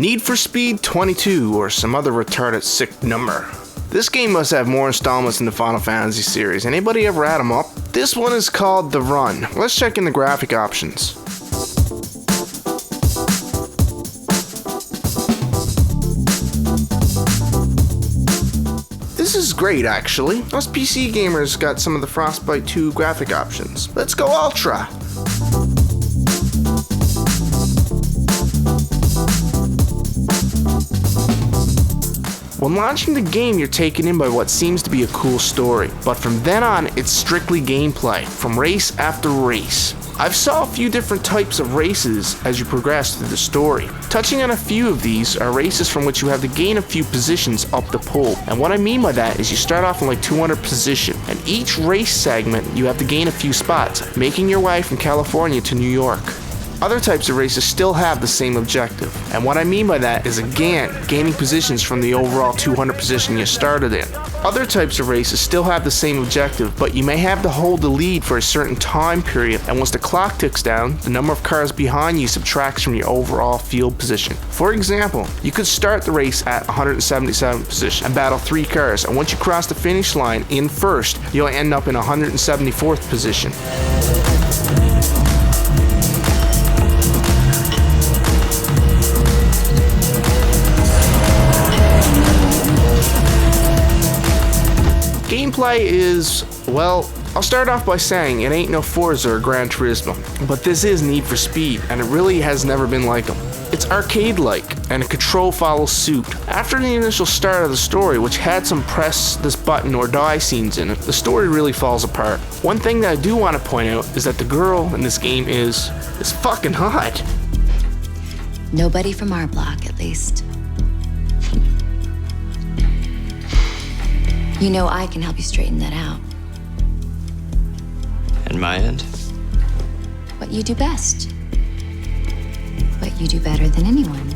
Need for Speed 22 or some other retarded sick number. This game must have more installments in the Final Fantasy series. Anybody ever add them up? This one is called The Run. Let's check in the graphic options. This is great actually. Us PC gamers got some of the Frostbite 2 graphic options. Let's go Ultra! When launching the game, you're taken in by what seems to be a cool story, but from then on, it's strictly gameplay, from race after race. I've saw a few different types of races as you progress through the story. Touching on a few of these are races from which you have to gain a few positions up the pole, and what I mean by that is you start off in like 200 position, and each race segment you have to gain a few spots, making your way from California to New York. Other types of races still have the same objective, and what I mean by that is again, gaining positions from the overall 200 position you started in. Other types of races still have the same objective, but you may have to hold the lead for a certain time period, and once the clock ticks down, the number of cars behind you subtracts from your overall field position. For example, you could start the race at 177th position and battle 3 cars, and once you cross the finish line in first, you'll end up in 174th position. Gameplay is, well, I'll start off by saying it ain't no Forza or Gran Turismo, but this is Need for Speed, and it really has never been like them. It's arcade-like, and control follows suit. After the initial start of the story, which had some press this button or die scenes in it, the story really falls apart. One thing that I do want to point out is that the girl in this game is fucking hot. Nobody from our block, at least. You know I can help you straighten that out. And my end? What you do best. What you do better than anyone.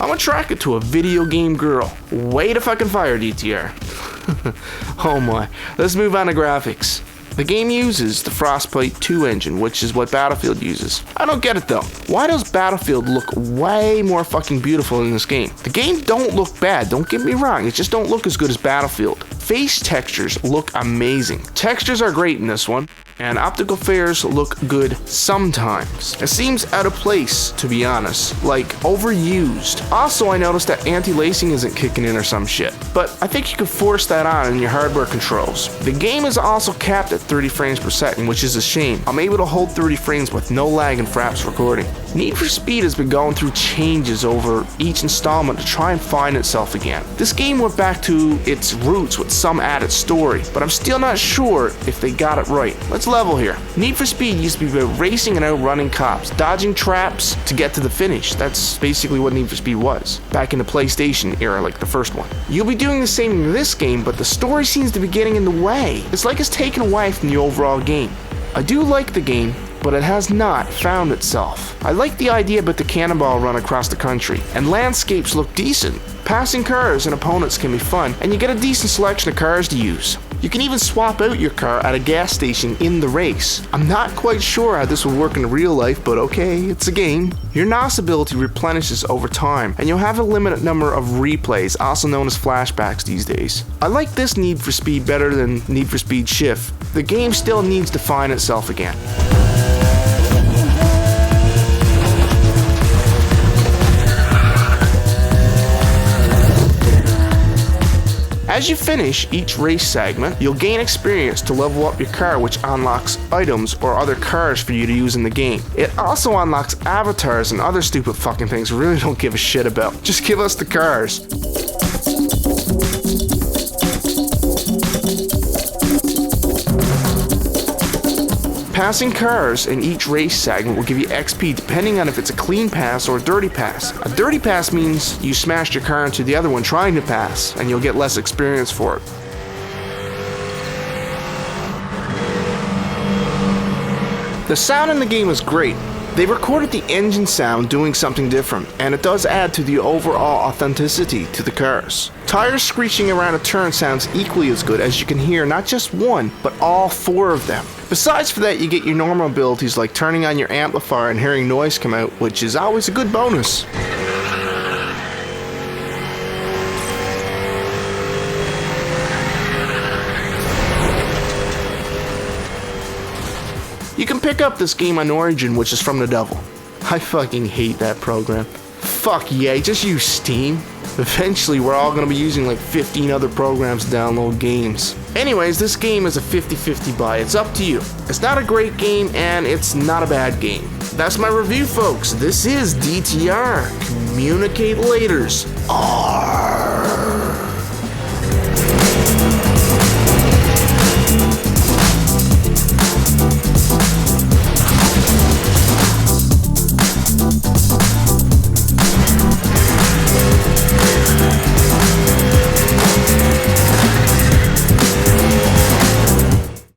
I'm attracted to a video game girl. Way to fucking fire, DTR. Oh my. Let's move on to graphics. The game uses the Frostbite 2 engine, which is what Battlefield uses. I don't get it though. Why does Battlefield look way more fucking beautiful in this game? The game don't look bad, don't get me wrong, it just don't look as good as Battlefield. Face textures look amazing. Textures are great in this one, and optical flares look good sometimes. It seems out of place, to be honest, like overused. Also, I noticed that anti-lacing isn't kicking in or some shit, but I think you could force that on in your hardware controls. The game is also capped at 30 frames per second, which is a shame. I'm able to hold 30 frames with no lag in Fraps recording. Need for Speed has been going through changes over each installment to try and find itself again. This game went back to its roots with some added story, but I'm still not sure if they got it right. Let's level here. Need for Speed used to be about racing and outrunning cops, dodging traps to get to the finish. That's basically what Need for Speed was, back in the PlayStation era like the first one. You'll be doing the same in this game, but the story seems to be getting in the way. It's like it's taken away from the overall game. I do like the game, but it has not found itself. I like the idea about the cannonball run across the country, and landscapes look decent. Passing cars and opponents can be fun, and you get a decent selection of cars to use. You can even swap out your car at a gas station in the race. I'm not quite sure how this will work in real life, but okay, it's a game. Your NOS ability replenishes over time, and you'll have a limited number of replays, also known as flashbacks these days. I like this Need for Speed better than Need for Speed Shift. The game still needs to find itself again. As you finish each race segment, you'll gain experience to level up your car, which unlocks items or other cars for you to use in the game. It also unlocks avatars and other stupid fucking things we really don't give a shit about. Just give us the cars. Passing cars in each race segment will give you XP depending on if it's a clean pass or a dirty pass. A dirty pass means you smashed your car into the other one trying to pass, and you'll get less experience for it. The sound in the game is great. They recorded the engine sound doing something different, and it does add to the overall authenticity to the cars. Tires screeching around a turn sounds equally as good, as you can hear not just one, but all four of them. Besides for that, you get your normal abilities like turning on your amplifier and hearing noise come out, which is always a good bonus. You can pick up this game on Origin, which is from the devil. I fucking hate that program. Fuck yeah, just use Steam. Eventually, we're all gonna be using like 15 other programs to download games. Anyways, this game is a 50-50 buy. It's up to you. It's not a great game, and it's not a bad game. That's my review, folks. This is DTR. Communicate laters.